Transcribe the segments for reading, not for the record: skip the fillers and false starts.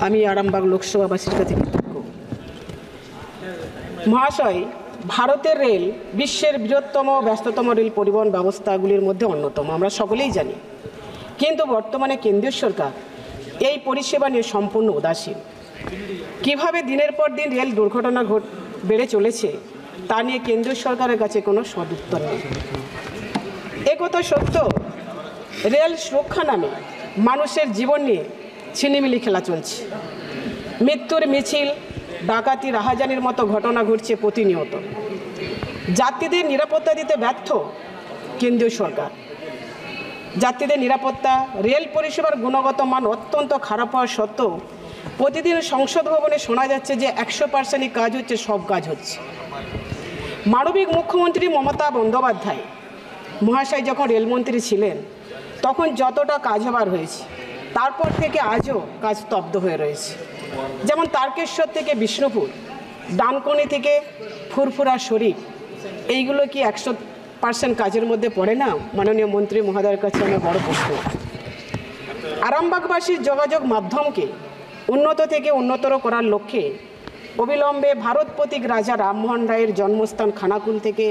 আমি আরামবাগ লোকসভাবাসীর কাছে কৃতজ্ঞ। মহাশয়, ভারতের রেল বিশ্বের বৃহত্তম ব্যস্ততম রেল পরিবহন ব্যবস্থাগুলির মধ্যে অন্যতম, আমরা সকলেই জানি। কিন্তু বর্তমানে কেন্দ্রীয় সরকার এই পরিষেবা নিয়ে সম্পূর্ণ উদাসীন। কিভাবে দিনের পর দিন রেল দুর্ঘটনা বেড়ে চলেছে তা নিয়ে কেন্দ্রীয় সরকারের কাছে কোনো সদুত্তর নেই। একথা সত্য, রেল সুরক্ষা নামে মানুষের জীবন নিয়ে ছিনিমিনি খেলা চলছে। মৃত্যুর মিছিল, ডাকাতি, রাহাজানির মতো ঘটনা ঘটছে প্রতিনিয়ত। যাত্রীদের নিরাপত্তা দিতে ব্যর্থ কেন্দ্রীয় সরকার। যাত্রীদের নিরাপত্তা, রেল পরিষেবার গুণগত মান অত্যন্ত খারাপ হওয়া সত্ত্বেও প্রতিদিন সংসদ ভবনে শোনা যাচ্ছে যে 100%ই কাজ হচ্ছে, সব কাজ হচ্ছে। মানবিক মুখ্যমন্ত্রী মমতা বন্দ্যোপাধ্যায় মহাশয় যখন রেলমন্ত্রী ছিলেন তখন যতটা কাজ হবার হয়েছে, তারপর থেকে আজও কাজ স্তব্ধ হয়ে রয়েছে। যেমন তারকেশ্বর থেকে বিষ্ণুপুর, ডানকুনি থেকে ফুরফুরা শরীফ, এইগুলো কি 100% কাজের মধ্যে পড়ে না? মাননীয় মন্ত্রী মহোদয়ের কাছে আমার বড় প্রশ্ন। আরামবাগবাসীর যোগাযোগ মাধ্যমকে উন্নত থেকে উন্নতর করার লক্ষ্যে অবিলম্বে ভারত প্রতীক রাজা রামমোহন রায়ের জন্মস্থান খানাকুল থেকে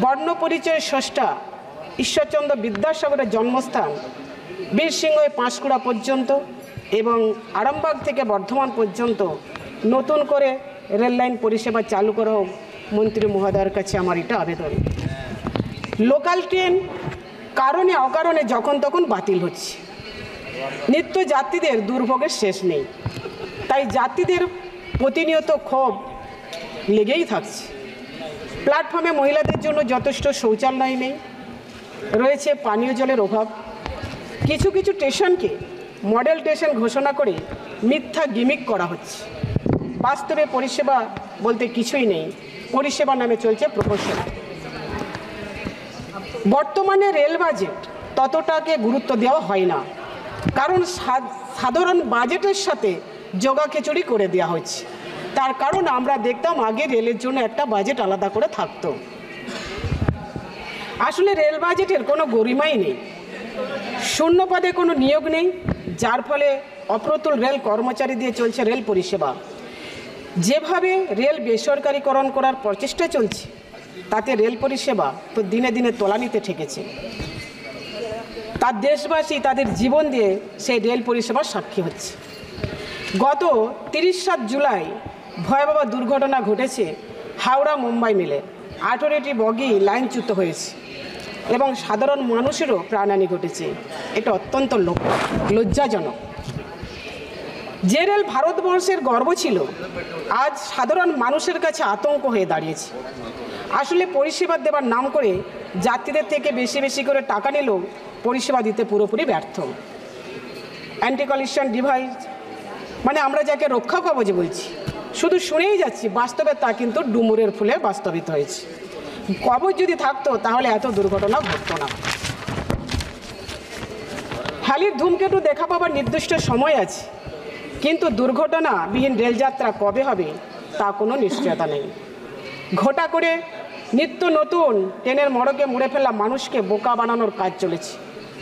বর্ণপরিচয়ের স্রষ্টা ঈশ্বরচন্দ্র বিদ্যাসাগরের জন্মস্থান বীরসিংহে পাঁশকুড়া পর্যন্ত এবং আরামবাগ থেকে বর্ধমান পর্যন্ত নতুন করে রেললাইন পরিষেবা চালু করা হোক, মন্ত্রী মহোদয়ের কাছে আমার এটা আবেদন। লোকাল ট্রেন কারণে অকারণে যখন তখন বাতিল হচ্ছে, নিত্য যাত্রীদের দুর্ভোগের শেষ নেই। তাই যাত্রীদের প্রতিনিয়ত ক্ষোভ লেগেই থাকছে। প্ল্যাটফর্মে মহিলাদের জন্য যথেষ্ট শৌচালয় নেই, রয়েছে পানীয় জলের অভাব। কিছু কিছু স্টেশনকে মডেল স্টেশন ঘোষণা করে মিথ্যা গিমিক করা হচ্ছে। বাস্তবে পরিষেবা বলতে কিছুই নেই, পরিষেবা নামে চলছে প্রহসন। বর্তমানে রেল বাজেট ততটাকে গুরুত্ব দেওয়া হয় না, কারণ সাধারণ বাজেটের সাথে জগা খিচুড়ি করে দেওয়া হচ্ছে। তার কারণ আমরা দেখতাম আগে রেলের জন্য একটা বাজেট আলাদা করে থাকতো। আসলে রেল বাজেটের কোনো গরিমাই নেই, শূন্য পদে কোনো নিয়োগ নেই, যার ফলে অপ্রতুল রেল কর্মচারী দিয়ে চলছে রেল পরিষেবা। যেভাবে রেল বেসরকারীকরণ করার প্রচেষ্টা চলছে তাতে রেল পরিষেবা তো দিনে দিনে তলানিতে ঠেকেছে। তার দেশবাসী তাদের জীবন দিয়ে সেই রেল পরিষেবার সাক্ষী হচ্ছে। গত 30 জুলাই ভয়াবহ দুর্ঘটনা ঘটেছে হাওড়া মুম্বাই মিলে। 18টি বগি লাইনচ্যুত হয়েছে এবং সাধারণ মানুষেরও প্রাণহানি ঘটেছে। এটা অত্যন্ত লজ্জাজনক। যে রেল ভারতবর্ষের গর্ব ছিল আজ সাধারণ মানুষের কাছে আতঙ্ক হয়ে দাঁড়িয়েছে। আসলে পরিষেবা দেওয়ার নাম করে যাত্রীদের থেকে বেশি বেশি করে টাকা নিলেও পরিষেবা দিতে পুরোপুরি ব্যর্থ। অ্যান্টি কলিশন ডিভাইস মানে আমরা যাকে রক্ষা কবচ বলছি, শুধু শুনেই যাচ্ছি, বাস্তবে তা কিন্তু ডুমুরের ফুলে বাস্তবিত হয়েছে। কবচ যদি থাকতো তাহলে এত দুর্ঘটনা ঘটতো না। হালির ধূমকেতু দেখা পাবার নির্দিষ্ট সময় আছে, কিন্তু দুর্ঘটনাবিহীন রেলযাত্রা কবে হবে তা কোনো নিশ্চয়তা নেই। ঘটা করে নিত্য নতুন ট্রেনের মোড়কে মুড়ে ফেলা মানুষকে বোকা বানানোর কাজ চলেছে।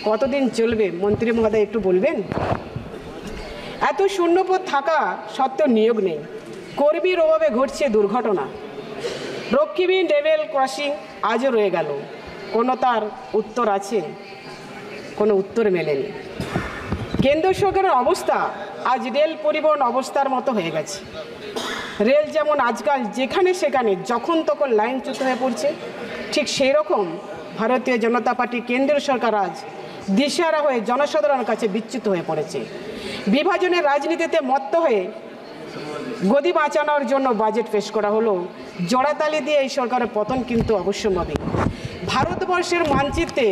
কতদিন চলবে মন্ত্রী মহোদয় একটু বলবেন? এত শূন্যপদ থাকা সত্ত্বেও নিয়োগ নেই, কর্মীর অভাবে ঘটছে দুর্ঘটনা। রক্ষীবিহীন লেভেল ক্রসিং আজও রয়ে গেল, কোনো তার উত্তর আছে? কোনো উত্তর মেলেনি। কেন্দ্র সরকারের অবস্থা আজ রেল পরিবহন অবস্থার মতো হয়ে গেছে। রেল যেমন আজকাল যেখানে সেখানে যখন তখন লাইনচ্যুত হয়ে পড়ছে, ঠিক সেই রকম ভারতীয় জনতা পার্টি কেন্দ্রীয় সরকার আজ দিশেহারা হয়ে জনসাধারণের কাছে বিচ্যুত হয়ে পড়েছে। বিভাজনের রাজনীতিতে মত্ত হয়ে গদি বাঁচানোর জন্য বাজেট পেশ করা হলো। জোড়াতালি দিয়ে এই সরকারের পতন কিন্তু অবশ্যম্ভাবী। ভারতবর্ষের মানচিত্রে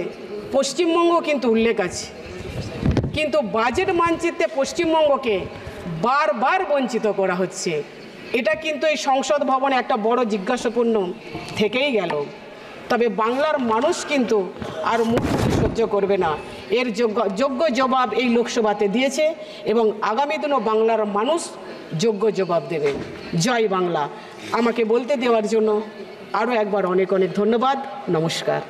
পশ্চিমবঙ্গ কিন্তু উল্লেখ আছে, কিন্তু বাজেট মানচিত্রে পশ্চিমবঙ্গকে বারবার বঞ্চিত করা হচ্ছে। এটা কিন্তু এই সংসদ ভবনে একটা বড় জিজ্ঞাসাপূর্ণ থেকেই গেল। তবে বাংলার মানুষ কিন্তু আর মুখ সহ্য করবে না। এর যোগ্য জবাব এই লোকসভাতে দিয়েছে এবং আগামী দিনও বাংলার মানুষ যোগ্য জবাব দেবে। জয় বাংলা। আমাকে বলতে দেওয়ার জন্য আরও একবার অনেক অনেক ধন্যবাদ। নমস্কার।